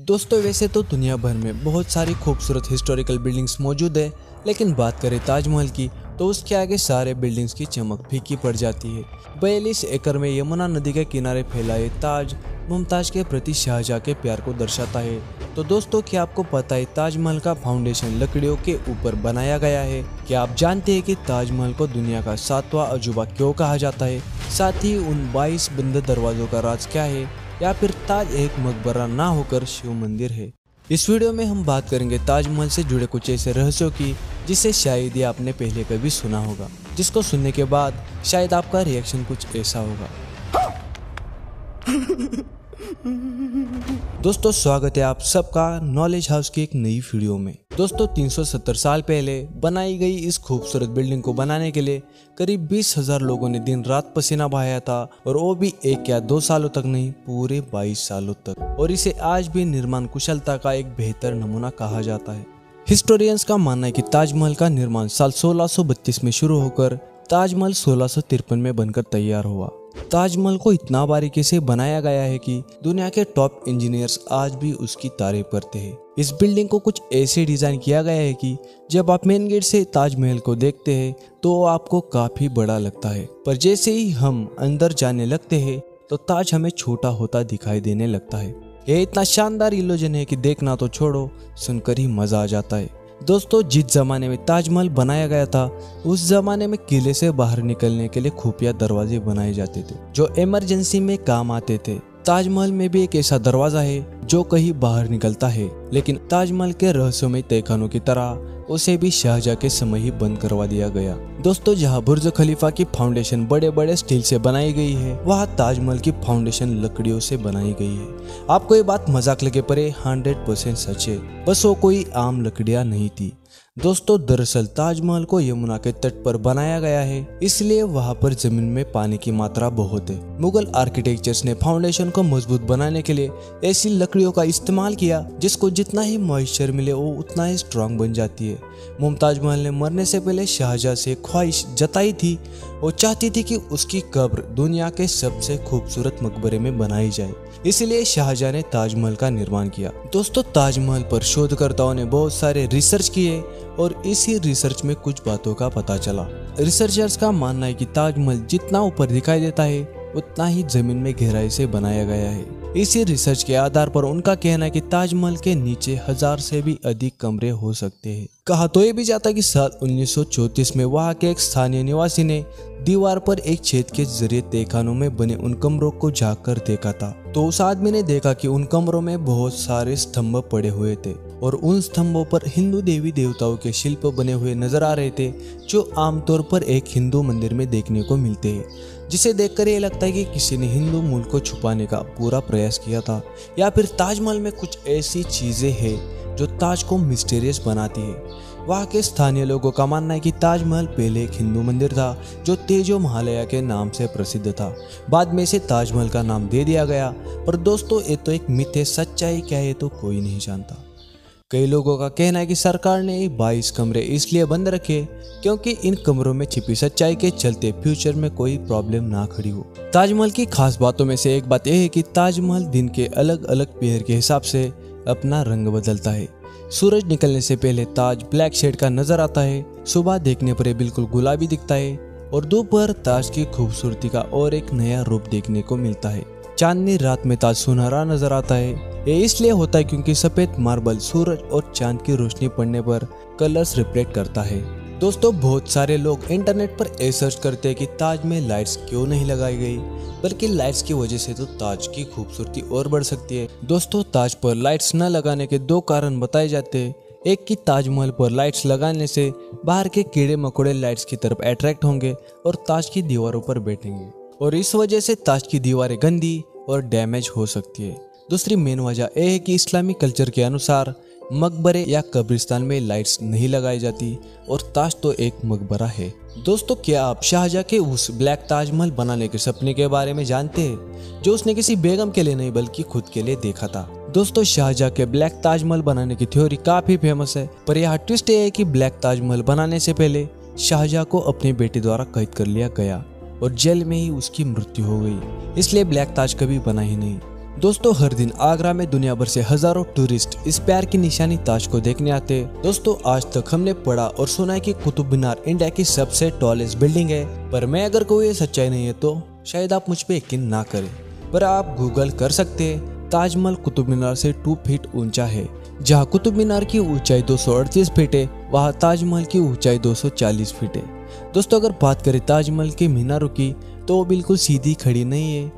दोस्तों वैसे तो दुनिया भर में बहुत सारी खूबसूरत हिस्टोरिकल बिल्डिंग्स मौजूद है, लेकिन बात करें ताजमहल की तो उसके आगे सारे बिल्डिंग्स की चमक फीकी पड़ जाती है। 42 एकड़ में यमुना नदी के किनारे फैला ये ताज मुमताज के प्रति शाहजहां के प्यार को दर्शाता है। तो दोस्तों क्या आपको पता है ताजमहल का फाउंडेशन लकड़ियों के ऊपर बनाया गया है? क्या आप जानते हैं कि ताजमहल को दुनिया का 7वां अजूबा क्यों कहा जाता है? साथ ही उन 22 बंद दरवाजों का राज क्या है, या फिर ताज एक मकबरा ना होकर शिव मंदिर है? इस वीडियो में हम बात करेंगे ताजमहल से जुड़े कुछ ऐसे रहस्यों की जिसे शायद ही आपने पहले कभी सुना होगा, जिसको सुनने के बाद शायद आपका रिएक्शन कुछ ऐसा होगा। दोस्तों स्वागत है आप सबका नॉलेज हाउस की एक नई वीडियो में। दोस्तों 370 साल पहले बनाई गई इस खूबसूरत बिल्डिंग को बनाने के लिए करीब 20,000 लोगों ने दिन रात पसीना बहाया था, और वो भी 1 या 2 सालों तक नहीं, पूरे 22 सालों तक। और इसे आज भी निर्माण कुशलता का एक बेहतर नमूना कहा जाता है। हिस्टोरियंस का मानना है कि ताजमहल का निर्माण साल 1632 में शुरू होकर ताजमहल 1653 में बनकर तैयार हुआ। ताजमहल को इतना बारीकी से बनाया गया है कि दुनिया के टॉप इंजीनियर्स आज भी उसकी तारीफ करते हैं। इस बिल्डिंग को कुछ ऐसे डिजाइन किया गया है कि जब आप मेन गेट से ताजमहल को देखते हैं तो आपको काफी बड़ा लगता है, पर जैसे ही हम अंदर जाने लगते हैं तो ताज हमें छोटा होता दिखाई देने लगता है। यह इतना शानदार इल्यूजन है कि देखना तो छोड़ो, सुनकर ही मजा आ जाता है। दोस्तों जिस जमाने में ताजमहल बनाया गया था उस जमाने में किले से बाहर निकलने के लिए खुफिया दरवाजे बनाए जाते थे जो इमरजेंसी में काम आते थे। ताजमहल में भी एक ऐसा दरवाजा है जो कहीं बाहर निकलता है, लेकिन ताजमहल के रहस्यमय तहखानों की तरह उसे भी शाहजहां के समय ही बंद करवा दिया गया। दोस्तों जहां बुर्ज खलीफा की फाउंडेशन बड़े बड़े स्टील से बनाई गई है, वहां ताजमहल की फाउंडेशन लकड़ियों से बनाई गई है। आपको ये बात मजाक लगे पर 100% सच है, बस वो कोई आम लकड़ियां नहीं थी। दोस्तों दरअसल ताजमहल को यमुना के तट पर बनाया गया है, इसलिए वहां पर जमीन में पानी की मात्रा बहुत है। मुगल आर्किटेक्चर्स ने फाउंडेशन को मजबूत बनाने के लिए ऐसी लकड़ियों का इस्तेमाल किया जिसको जितना ही मॉइस्चर मिले वो उतना ही स्ट्रांग बन जाती है। मुमताज महल ने मरने से पहले शाहजहां से ख्वाहिश जताई थी, वो चाहती थी कि उसकी कब्र दुनिया के सबसे खूबसूरत मकबरे में बनाई जाए, इसलिए शाहजहां ने ताजमहल का निर्माण किया। दोस्तों ताजमहल पर शोधकर्ताओं ने बहुत सारे रिसर्च किए और इसी रिसर्च में कुछ बातों का पता चला। रिसर्चर्स का मानना है कि ताजमहल जितना ऊपर दिखाई देता है उतना ही जमीन में गहराई से बनाया गया है। इसी रिसर्च के आधार पर उनका कहना है कि ताजमहल के नीचे 1000 से भी अधिक कमरे हो सकते हैं। कहा तो ये भी जाता है कि साल 1934 में वहां के एक स्थानीय निवासी ने दीवार पर एक छेद के जरिए तहखानों में बने उन कमरों को झांक कर देखा था। तो उस आदमी ने देखा कि उन कमरों में बहुत सारे स्तंभ पड़े हुए थे और उन स्तंभों पर हिंदू देवी देवताओं के शिल्प बने हुए नजर आ रहे थे, जो आमतौर पर एक हिंदू मंदिर में देखने को मिलते हैं, जिसे देखकर ये लगता है कि किसी ने हिंदू मूल को छुपाने का पूरा प्रयास किया था, या फिर ताजमहल में कुछ ऐसी चीजें हैं जो ताज को मिस्टीरियस बनाती है। वहाँ के स्थानीय लोगों का मानना है कि ताजमहल पहले एक हिंदू मंदिर था जो तेजो महालया के नाम से प्रसिद्ध था। बाद में इसे ताजमहल का नाम दे दिया गया, पर दोस्तों ये तो एक मिथ है, सच्चाई क्या है तो कोई नहीं जानता। कई लोगों का कहना है कि सरकार ने 22 कमरे इसलिए बंद रखे क्योंकि इन कमरों में छिपी सच्चाई के चलते फ्यूचर में कोई प्रॉब्लम ना खड़ी हो। ताजमहल की खास बातों में से एक बात यह है कि ताजमहल दिन के अलग अलग पहर के हिसाब से अपना रंग बदलता है। सूरज निकलने से पहले ताज ब्लैक शेड का नजर आता है, सुबह देखने पर बिल्कुल गुलाबी दिखता है, और दोपहर ताज की खूबसूरती का और एक नया रूप देखने को मिलता है। चांदनी रात में ताज सुनहरा नजर आता है। ये इसलिए होता है क्योंकि सफेद मार्बल सूरज और चांद की रोशनी पड़ने पर कलर्स रिफ्लेक्ट करता है। दोस्तों बहुत सारे लोग इंटरनेट पर ये सर्च करते हैं कि ताज में लाइट्स क्यों नहीं लगाई गई, बल्कि लाइट्स की वजह से तो ताज की खूबसूरती और बढ़ सकती है। दोस्तों ताज पर लाइट्स न लगाने के 2 कारण बताए जाते हैं। एक कि ताजमहल पर लाइट्स लगाने से बाहर के कीड़े मकोड़े लाइट्स की तरफ अट्रैक्ट होंगे और ताज की दीवारों पर बैठेंगे, और इस वजह से ताज की दीवारें गंदी और डैमेज हो सकती है। दूसरी मेन वजह यह है कि इस्लामी कल्चर के अनुसार मकबरे या कब्रिस्तान में लाइट्स नहीं लगाई जाती, और ताज तो एक मकबरा है। दोस्तों क्या आप शाहजहां के उस ब्लैक ताजमहल बनाने के सपने के बारे में जानते हैं, जो उसने किसी बेगम के लिए नहीं बल्कि खुद के लिए देखा था? दोस्तों शाहजहां के ब्लैक ताजमहल बनाने की थ्योरी काफी फेमस है, पर यहाँ ट्विस्ट ये है कि ब्लैक ताजमहल बनाने से पहले शाहजहां को अपनी बेटी द्वारा कैद कर लिया गया और जेल में ही उसकी मृत्यु हो गई, इसलिए ब्लैक ताज कभी बना ही नहीं। दोस्तों हर दिन आगरा में दुनिया भर से हजारों टूरिस्ट इस प्यार की निशानी ताज को देखने आते हैं। दोस्तों आज तक हमने पढ़ा और सुना है कि कुतुब मीनार इंडिया की सबसे टॉलेस्ट बिल्डिंग है, पर मैं अगर कोई ये सच्चाई नहीं है तो शायद आप मुझ पे यकीन ना करें, पर आप गूगल कर सकते हैं। ताजमहल कुतुब मीनार से 2 फीट ऊंचा है। जहाँ कुतुब मीनार की ऊंचाई 238 फीट है, वहाँ ताजमहल की ऊंचाई 240 फीट है। दोस्तों अगर बात करें ताजमहल के मीनारों की तो वो बिल्कुल सीधी खड़ी नहीं है।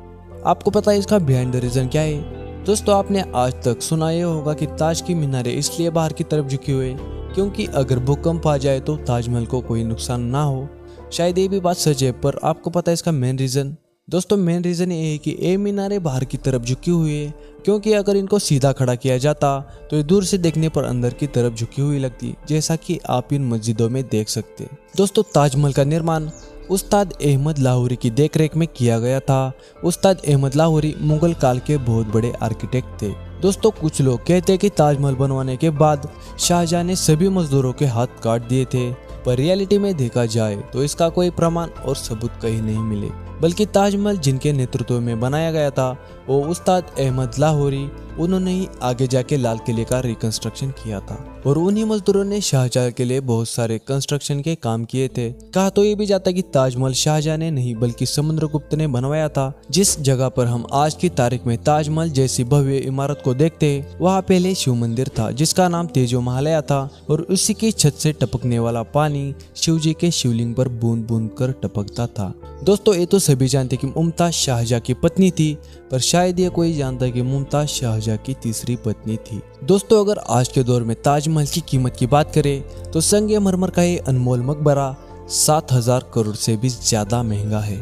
आपको पता है इसका बिहाइंड द रीजन क्या है? दोस्तों आपने आज तक सुना ये होगा कि ताज की मीनारें इसलिए बाहर की तरफ झुकी हुई क्योंकि अगर भूकंप आ जाए तो ताजमहल को कोई नुकसान ना हो। शायद ये भी बात सच है, पर आपको पता है इसका मेन रीजन? दोस्तों मेन रीजन ये है कि ये मीनारें बाहर की तरफ झुकी हुई है क्योंकि अगर इनको सीधा खड़ा किया जाता तो ये दूर से देखने पर अंदर की तरफ झुकी हुई लगती, जैसा कि आप इन मस्जिदों में देख सकते हैं। दोस्तों ताजमहल का निर्माण उस्ताद अहमद लाहौरी की देखरेख में किया गया था। उस्ताद अहमद लाहौरी मुगल काल के बहुत बड़े आर्किटेक्ट थे। दोस्तों कुछ लोग कहते हैं कि ताजमहल बनवाने के बाद शाहजहां ने सभी मजदूरों के हाथ काट दिए थे, पर रियलिटी में देखा जाए तो इसका कोई प्रमाण और सबूत कहीं नहीं मिले, बल्कि ताजमहल जिनके नेतृत्व में बनाया गया था वो उस्ताद अहमद लाहौरी, उन्होंने ही आगे जाके लाल किले का रिकंस्ट्रक्शन किया था और उन्हीं मजदूरों ने शाहजहां के लिए बहुत सारे कंस्ट्रक्शन के काम किए थे। कहा तो ये भी जाता कि ताजमहल शाहजहां ने नहीं बल्कि समुद्रगुप्त ने बनवाया था। जिस जगह पर हम आज की तारीख में ताजमहल जैसी भव्य इमारत को देखते हैं वहाँ पहले शिव मंदिर था जिसका नाम तेजो महालया था और उसी की छत से टपकने वाला पानी शिव जी के शिवलिंग पर बूंद बूंद कर टपकता था। दोस्तों ये तो सभी जानते कि मुमताज शाहजहां की पत्नी थी, पर शायद ये कोई जानता कि मुमताज शाहजहां की तीसरी पत्नी थी। दोस्तों अगर आज के दौर में ताजमहल की कीमत की बात करें तो संगमरमर का ये अनमोल मकबरा 7,000 करोड़ से भी ज्यादा महंगा है।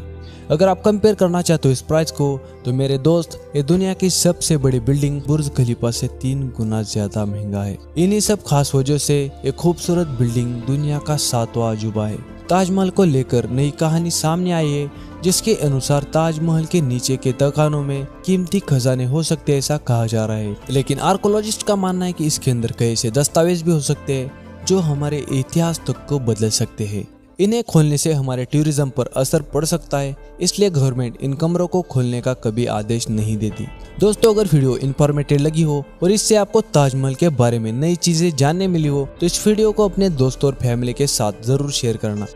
अगर आप कंपेयर करना चाहते हो इस प्राइस को तो मेरे दोस्त ये दुनिया की सबसे बड़ी बिल्डिंग बुर्ज खलीफा से 3 गुना ज्यादा महंगा है। इन्हीं सब खास वजह से ये खूबसूरत बिल्डिंग दुनिया का 7वां अजूबा है। ताजमहल को लेकर नई कहानी सामने आई है जिसके अनुसार ताजमहल के नीचे के तहखानों में कीमती खजाने हो सकते हैं, ऐसा कहा जा रहा है। लेकिन आर्कोलॉजिस्ट का मानना है कि इसके अंदर कई ऐसे दस्तावेज भी हो सकते हैं जो हमारे इतिहास तक को बदल सकते हैं। इन्हें खोलने से हमारे टूरिज्म पर असर पड़ सकता है, इसलिए गवर्नमेंट इन कमरों को खोलने का कभी आदेश नहीं देती। दोस्तों अगर वीडियो इंफॉर्मेटिव लगी हो और इससे आपको ताजमहल के बारे में नई चीजें जानने मिली हो तो इस वीडियो को अपने दोस्तों और फैमिली के साथ जरूर शेयर करना।